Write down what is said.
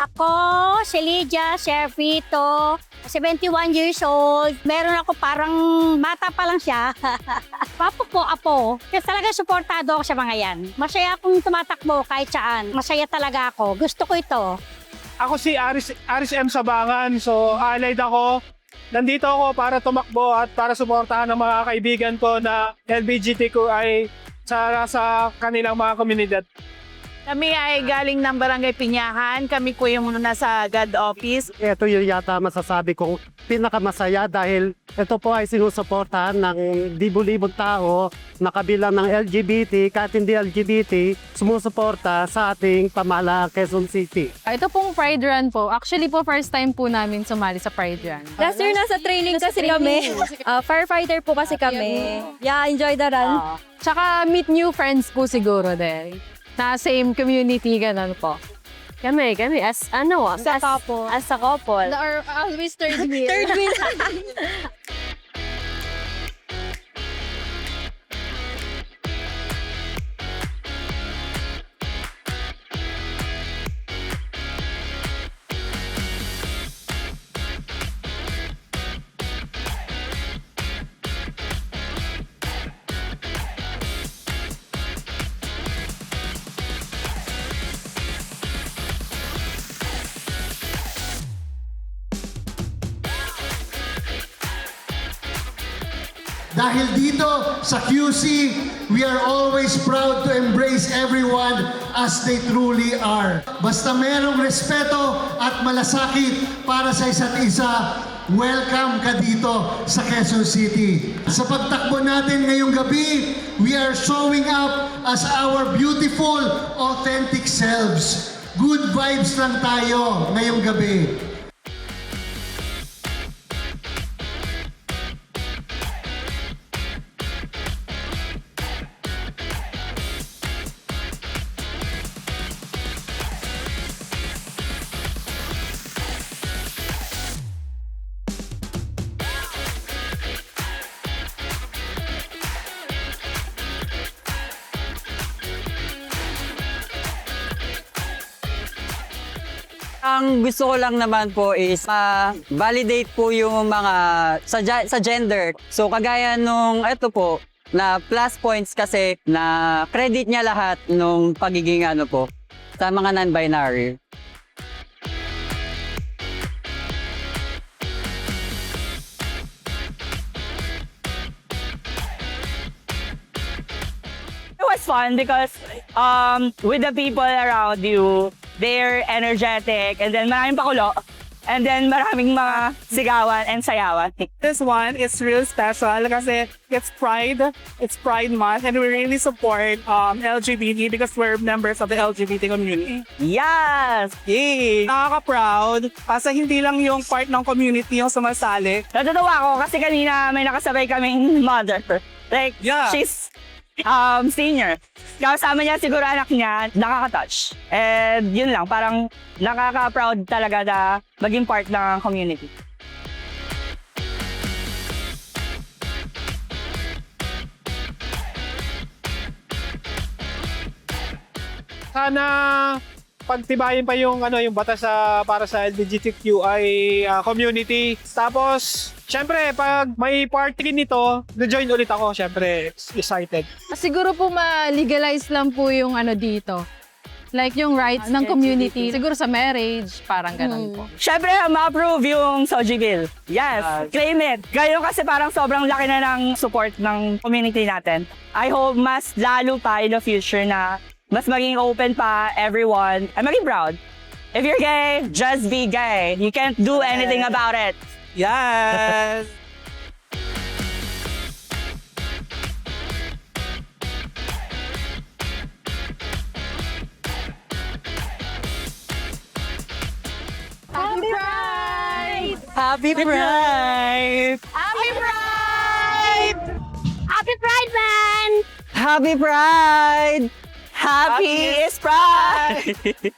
Ako, si Lydia Serfito, 71 years old. Meron ako parang bata pa lang siya. Papo ko, apo. Kasi talaga suportado ako sa mga yan. Masaya akong tumatakbo kahit saan. Masaya talaga ako. Gusto ko ito. Ako si Aris M. Sabangan. So, allied ako. Nandito ako para tumakbo at para suportahan ng mga kaibigan ko na LGBTQI sa kanilang mga komunidad. Kami ay galing ng Barangay Pinyahan. Kami po yung nasa God Office. Ito yung yata masasabi kong pinakamasaya dahil ito po ay sinusuportahan ng libo-libong tao na kabilang ng LGBT, kahit hindi LGBT, sumusuporta sa ating pamahalaan Quezon City. Ito pong Pride Run po. Actually po, first time po namin sumali sa Pride Run. Last year nasa training kasi kami. Firefighter po kasi kami. Yeah, enjoy the run. Tsaka meet new friends po siguro din. Na same community, ganun po. Kami, as a couple. As a couple. Or always third wheel. Third wheel. Dahil dito sa QC, we are always proud to embrace everyone as they truly are. Basta merong respeto at malasakit para sa isa't isa, welcome ka dito sa Quezon City. Sa pagtakbo natin ngayong gabi, we are showing up as our beautiful, authentic selves. Good vibes lang tayo ngayong gabi. Ang gusto ko lang naman po is validate po yung mga sa gender. So kagaya nung ito po na plus points kasi na credit niya lahat nung pagiging ano po sa mga non-binary. It was fun because with the people around you, they're energetic and then maraming pakulo and then maraming mga sigawan and sayawan. This one is real special kasi it's Pride Month, and we really support LGBT because we're members of the LGBT community. Yes! Yay! Nakaka-proud kasi hindi lang yung part ng community yung sumasali. Natutuwa ako kasi kanina may nakasabay kaming mother. Like, Yeah. she's senior. Kasama niya siguro anak niya, nakaka-touch. And yun lang, parang nakaka-proud talaga na maging part ng community. Sana pagtibayin pa yung yung batas para sa LGBTQI community. Tapos syempre pag may party nito, na-join ulit ako, syempre excited. Siguro po ma-legalize lang po yung ano dito. Like yung rights ng community. Siguro sa marriage, parang ganun po. Siyempre, ma-approve yung Soji Bill. Yes, claim it. Gayon kasi parang sobrang laki na ng support ng community natin. I hope mas lalo pa in the future na mas maging open pa everyone and maging proud. If you're gay, just be gay. You can't do anything about it. Yes! Happy Pride! Happy Pride! Happy Pride! Happy Pride, man! Happy Pride! Happy is Pride!